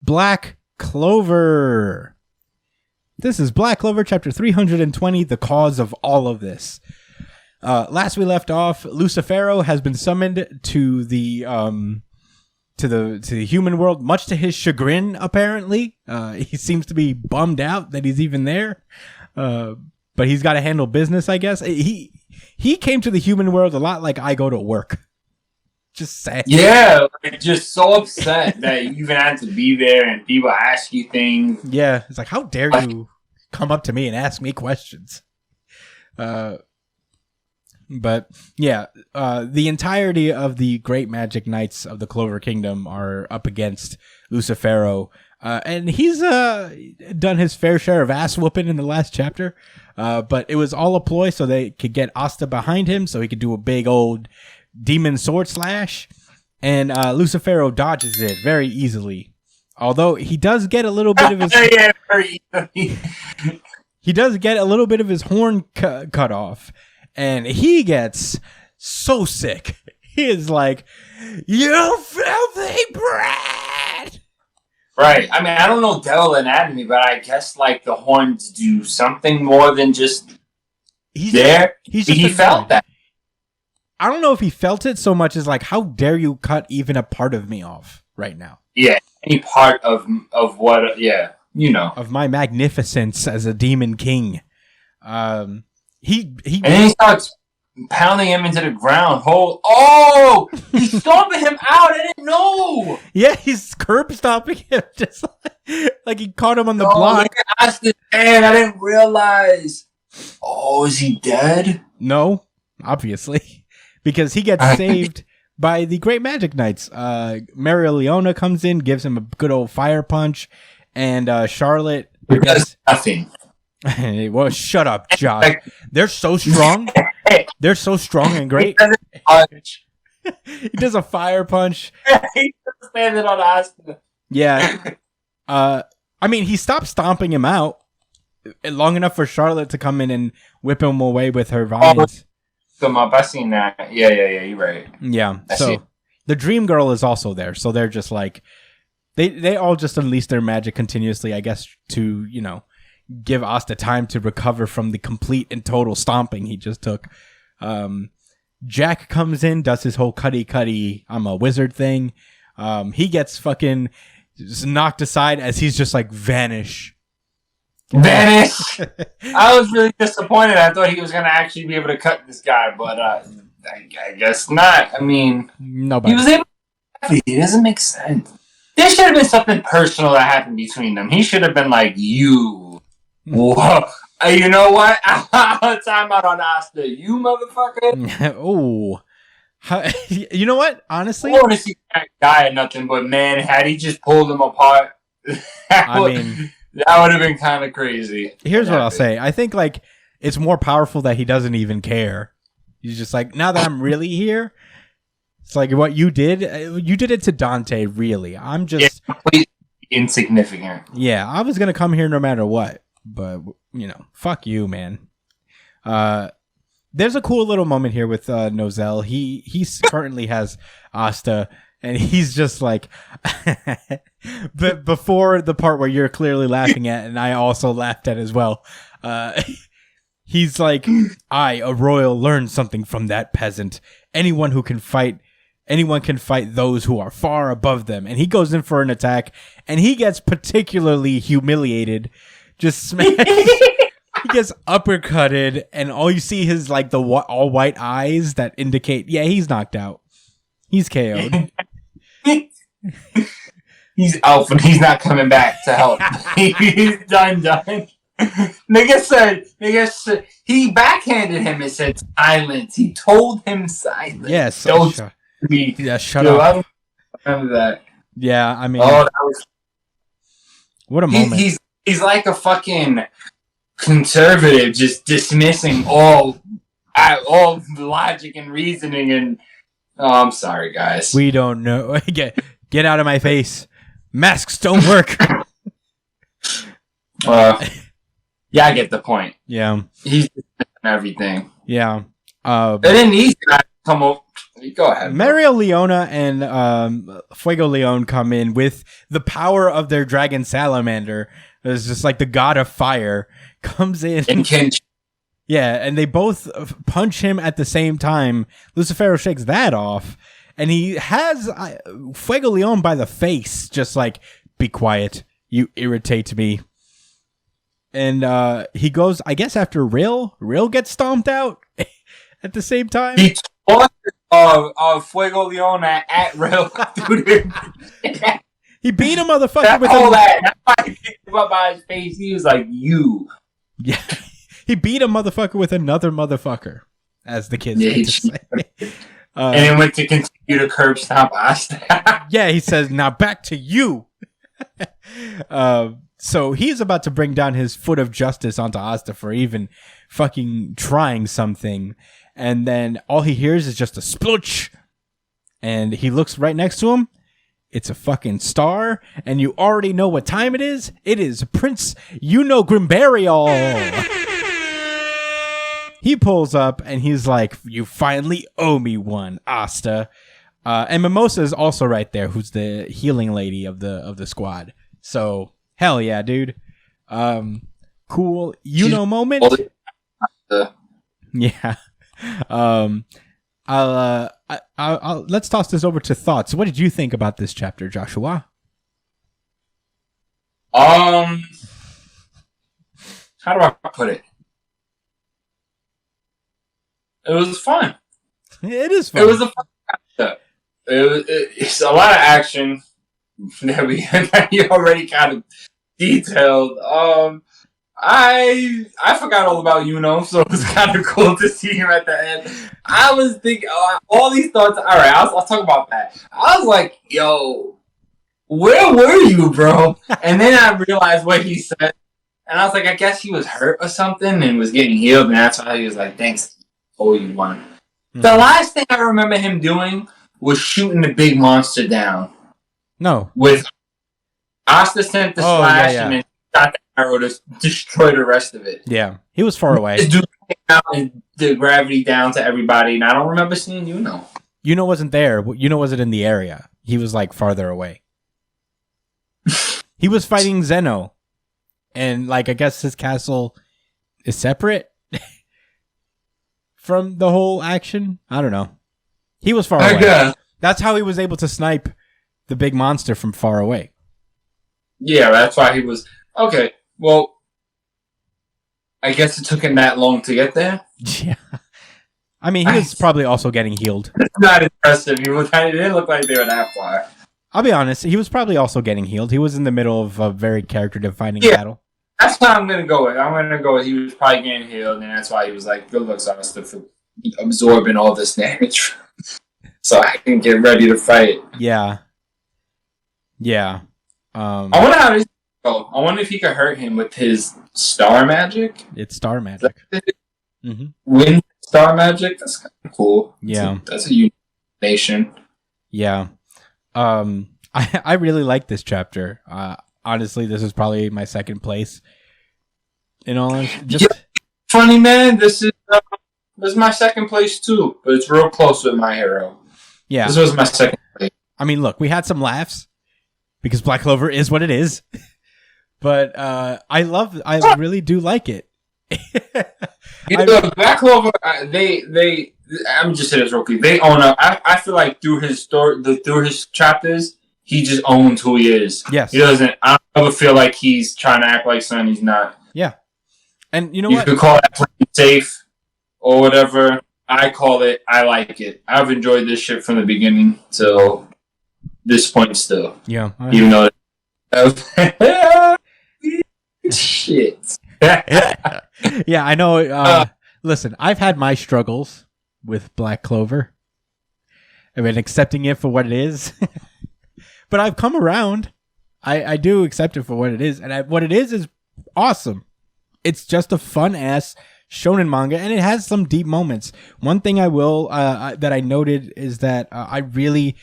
Black Clover. This is Black Clover chapter 320, The Cause of All of This. Last we left off, Lucifero has been summoned to the human world, much to his chagrin, apparently. He seems to be bummed out that he's even there. But he's got to handle business, I guess. He came to the human world a lot like I go to work. Just sad. Yeah, like, just so upset that you even had to be there and people ask you things. Yeah, it's like, how dare you come up to me and ask me questions? But yeah, the entirety of the Great Magic Knights of the Clover Kingdom are up against Lucifero. And he's done his fair share of ass whooping in the last chapter. But it was all a ploy so they could get Asta behind him so he could do a big old demon sword slash. And Lucifero dodges it very easily. Although he does get a little bit of his he does get a little bit of his horn cut off. And he gets so sick. He is like, "You filthy brat!" Right. I mean, I don't know devil anatomy, but I guess like the horns do something more than just there. He felt that. I don't know if he felt it so much as like, how dare you cut even a part of me off right now? Yeah, any part of what? Yeah, you know, of my magnificence as a demon king. He and then he starts pounding him into the ground. He's stomping him out. I didn't know. Yeah, he's curb stomping him, just like he caught him on the block. Asta, man, I didn't realize. Oh, is he dead? No, obviously, because he gets saved by the Great Magic Knights. Maria Leona comes in, gives him a good old fire punch, and Charlotte does nothing. Well, shut up, Josh. They're so strong. They're so strong and great. He does a fire punch. He's standing on Asta. Yeah. I mean, he stopped stomping him out long enough for Charlotte to come in and whip him away with her vines. I've seen that. Yeah, you're right. Yeah. So the Dream Girl is also there. So they're just like, they all just unleash their magic continuously, I guess, to, you know, give Asta time to recover from the complete and total stomping he just took. Jack comes in, does his whole cutty, I'm a wizard thing. He gets fucking just knocked aside as he's just like, vanish. I was really disappointed. I thought he was going to actually be able to cut this guy, but I guess not. I mean, nobody. He was able to. It doesn't make sense. There should have been something personal that happened between them. He should have been like, you. Whoa. You know what? Time out on Asta. You motherfucker. Oh. You know what? Honestly, I don't want to see that guy or nothing, but man, had he just pulled him apart, that would have been kind of crazy. Here's what I'll say. I think like it's more powerful that he doesn't even care. He's just like, now that I'm really here, it's like what you did it to Dante, really. I'm just completely insignificant. Yeah, I was going to come here no matter what. But, you know, fuck you, man. There's a cool little moment here with Nozel. He currently has Asta, and he's just like... but before the part where you're clearly laughing at, and I also laughed at as well, he's like, I, a royal, learned something from that peasant. Anyone can fight those who are far above them. And he goes in for an attack, and he gets particularly humiliated. Just smash. He gets uppercutted, and all you see is like the all white eyes that indicate, yeah, he's knocked out. He's KO'd. He's out, and he's not coming back to help. He's done. Nigga said, he backhanded him and said silence. He told him silence. Yes. Shut up. I remember that. Yeah, I mean, what a moment. He's like a fucking conservative, just dismissing all logic and reasoning. And I'm sorry, guys. We don't know. Get out of my face. Masks don't work. Yeah, I get the point. Yeah, he's dismissing everything. Yeah, they didn't need to come Go ahead. Mario Leona and Fuego Leon come in with the power of their dragon salamander. It's just like the god of fire comes in. Yeah, and they both punch him at the same time. Lucifero shakes that off, and he has Fuego Leon by the face, just like, be quiet, you irritate me. And he goes, I guess, after Rill. Rill gets stomped out at the same time. He taught Fuego Leon at Rill. He beat a motherfucker with that. That's why he picked him up by his face. He was like, you. Yeah. He beat a motherfucker with another motherfucker, as the kids like to say. And then went to continue to curb stomp Asta. Yeah, he says, now back to you. So he's about to bring down his foot of justice onto Asta for even fucking trying something. And then all he hears is just a splooch. And he looks right next to him. It's a fucking star. And you already know what time it is. It is Prince Grimbarial. He pulls up and he's like, you finally owe me one, Asta. And Mimosa is also right there, who's the healing lady of the squad. So hell yeah, dude. Cool. Moment. Yeah. I'll let's toss this over to thoughts. What did you think about this chapter, Joshua? How do I put it? It was fun. It is fun. It was a fun chapter. It's a lot of action that you already kind of detailed. I forgot all about so it was kind of cool to see him at the end. I was thinking all these thoughts. All right, I'll talk about that. I was like, yo, where were you, bro? And then I realized what he said, and I was like, I guess he was hurt or something and was getting healed, and that's why he was like, thanks. Oh, you won. Mm-hmm. The last thing I remember him doing was shooting the big monster down. No. With Asta sent the slash and then shot the arrow to destroy the rest of it. Yeah. He was far away. Just and the gravity down to everybody, and I don't remember seeing Yuno wasn't there. Yuno wasn't in the area. He was like farther away. He was fighting Zeno. And like I guess his castle is separate from the whole action. I don't know. He was far away. Guess. That's how he was able to snipe the big monster from far away. Yeah, that's why he was... Okay, well, I guess it took him that long to get there. Yeah. I mean, he was probably also getting healed. It's not impressive. It didn't look like they were that far. I'll be honest. He was probably also getting healed. He was in the middle of a very character-defining battle. That's what I'm going to go with. I'm going to go with he was probably getting healed, and that's why he was like, good looks, Asta, for absorbing all this damage. So I can get ready to fight. Yeah. Yeah. I wonder how this goes. I wonder if he could hurt him with his star magic. It's star magic. Mm-hmm. Wind star magic? That's kind of cool. Yeah. That's a unique nation. Yeah. I really like this chapter. Honestly, this is probably my second place. In all honesty, funny man, this is my second place too, but it's real close with My Hero. Yeah, this was my second place. I mean, look, we had some laughs because Black Clover is what it is, but I really do like it. Black Clover, they. I'm just saying this real quick. They own up. I feel like through his story, through his chapters, he just owns who he is. Yes. He doesn't. I don't ever feel like he's trying to act like something he's not. Yeah. And you know what? You could call that safe or whatever. I call it. I like it. I've enjoyed this shit from the beginning till this point still. Yeah. Even though. Shit. Yeah, I know. Listen, I've had my struggles with Black Clover. I've been accepting it for what it is. But I've come around. I do accept it for what it is. And what it is awesome. It's just a fun-ass shonen manga, and it has some deep moments. One thing I will that I noted is that I really,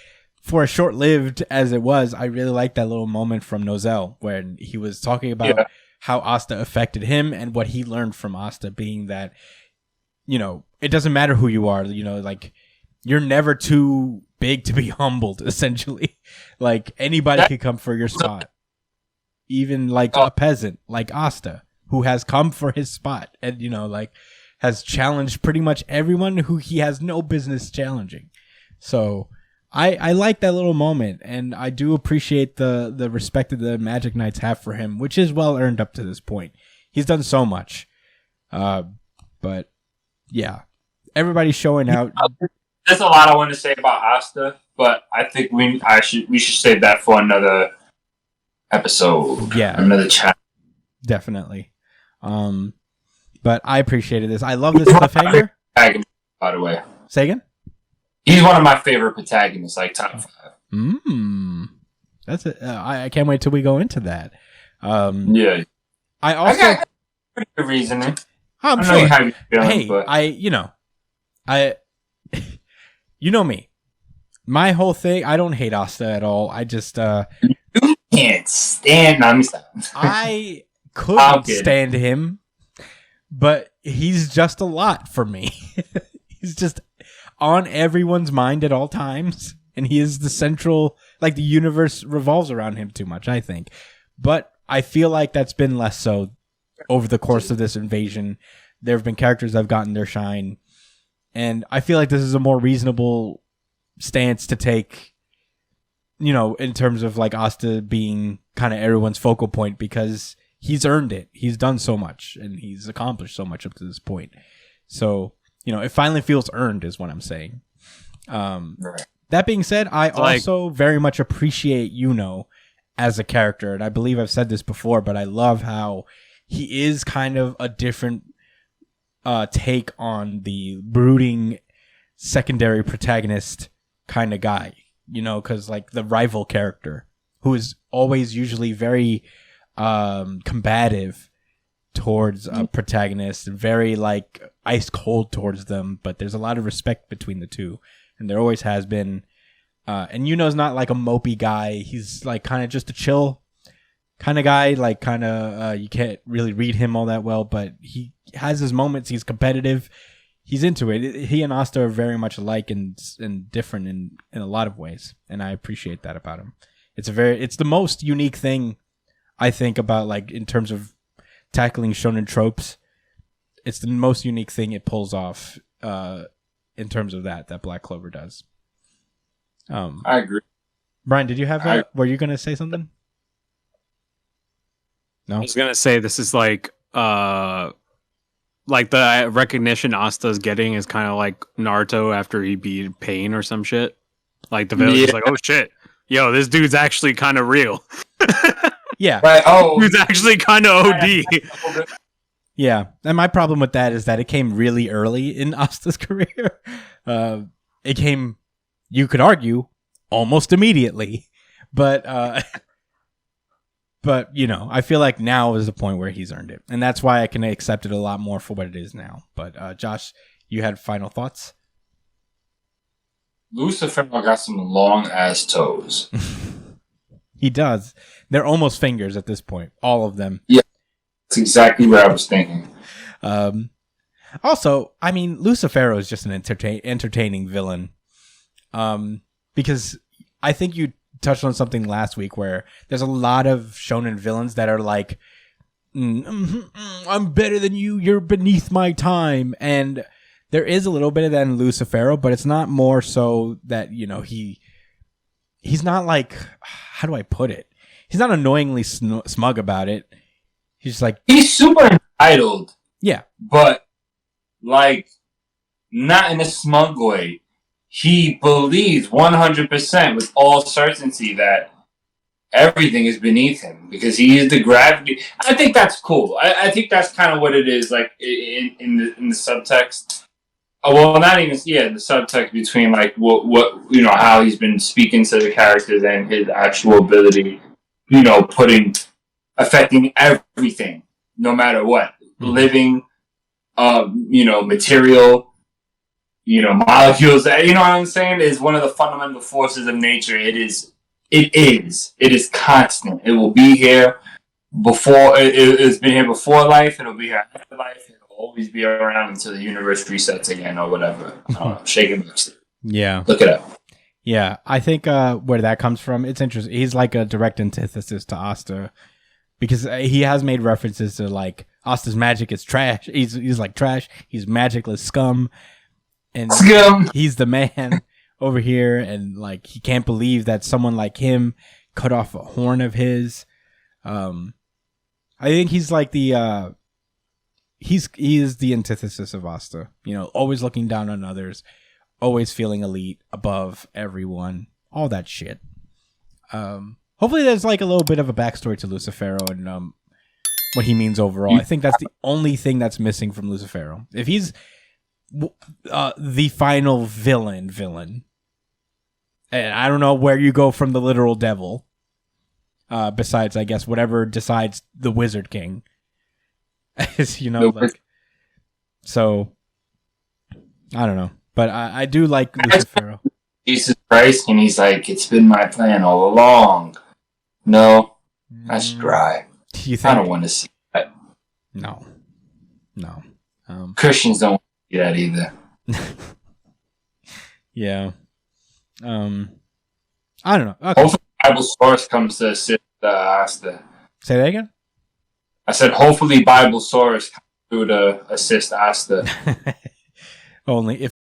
for as short-lived as it was, I really liked that little moment from Nozel when he was talking about how Asta affected him and what he learned from Asta, being that, it doesn't matter who you are. you're never too big to be humbled, essentially. Like, anybody could come for your spot. Even, like, a peasant, like Asta, who has come for his spot and, you know, like, has challenged pretty much everyone who he has no business challenging. So, I like that little moment, and I do appreciate the respect that the Magic Knights have for him, which is well earned up to this point. He's done so much. But, yeah. Everybody's showing out. There's a lot I want to say about Asta, but I think we should save that for another episode. Yeah. Another chat. Definitely. But I appreciated this. I love this cliffhanger. By the way. Say again? He's one of my favorite protagonists, like top 5. That's it. I can't wait till we go into that. Yeah. I got pretty good reasoning. I'm sure. You know me. My whole thing, I don't hate Asta at all. I just you can't stand I couldn't stand him, but he's just a lot for me. He's just on everyone's mind at all times, and he is the central, like, the universe revolves around him too much, I think. But I feel like that's been less so over the course of this invasion. There have been characters that have gotten their shine, and I feel like this is a more reasonable stance to take, you know, in terms of, like, Asta being kind of everyone's focal point, because he's earned it. He's done so much, and he's accomplished so much up to this point. So, you know, it finally feels earned is what I'm saying. Right. That being said, I also very much appreciate Yuno as a character, and I believe I've said this before, but I love how he is kind of a different take on the brooding secondary protagonist kind of guy, you know, because, like, the rival character who is always usually very combative towards a protagonist, very, like, ice cold towards them, but there's a lot of respect between the two, and there always has been. And Yuno's not like a mopey guy. He's, like, kind of just a chill kind of guy, like, kind of you can't really read him all that well, but he has his moments. He's competitive. He's into it. He and Asta are very much alike and different in a lot of ways, and I appreciate that about him. It's the most unique thing, I think, about, like, in terms of tackling shonen tropes. It's the most unique thing it pulls off in terms of that Black Clover does. I agree. Brian, did you have were you going to say something? No? I was going to say this is like the recognition Asta's getting is kind of like Naruto after he beat Pain or some shit. Like, the village is like, oh shit, yo, this dude's actually kind of real. Yeah. Right. Oh, he's actually kind of OD. Yeah, and my problem with that is that it came really early in Asta's career. It came, you could argue, almost immediately. But you know, I feel like now is the point where he's earned it, and that's why I can accept it a lot more for what it is now. But Josh, you had final thoughts? Lucifer got some long ass toes. He does. They're almost fingers at this point, all of them. Yeah. That's exactly what I was thinking. Also, I mean, Lucifero is just an entertaining villain. Because I think you touched on something last week where there's a lot of shonen villains that are like, I'm better than you, you're beneath my time. And there is a little bit of that in Lucifero, but it's not more so that, you know, he's not like, how do I put it? He's not annoyingly smug about it. He's like, he's super entitled. Yeah. But, like, not in a smug way. He believes 100% with all certainty that everything is beneath him because he is the gravity. I think that's cool. I think that's kind of what it is, like, in the subtext. Well, not even, in the subtext between, like, what you know, how he's been speaking to the characters and his actual ability, you know, affecting everything, no matter what. Mm-hmm. Living, you know, material, you know, molecules, you know what I'm saying, is one of the fundamental forces of nature. It is constant. It will be here before, it's been here before life, it'll be here after life, it'll always be around until the universe resets again or whatever. I don't know, shaking my stick. Yeah. Look it up. Yeah, I think where that comes from, it's interesting. He's like a direct antithesis to Asta because he has made references to like Asta's magic is trash. He's like trash. He's magicless scum, and he's the man over here. And like he can't believe that someone like him cut off a horn of his. I think he's like the he is the antithesis of Asta. You know, always looking down on others. Always feeling elite, above everyone, all that shit. Hopefully there's like a little bit of a backstory to Lucifero and what he means overall. I think that's the only thing that's missing from Lucifero. If he's the final villain, and I don't know where you go from the literal devil, besides, I guess, whatever decides the Wizard King. You know, like, so, I don't know. But I do like Lucifero. Jesus Christ, and he's like, it's been my plan all along. No, that's dry. You think? I don't want to see that. No. Christians don't want to see that either. Yeah. I don't know. Okay. Hopefully Bible Source comes to assist Asta. Say that again? I said, hopefully Bible Source comes through to assist Asta. Only if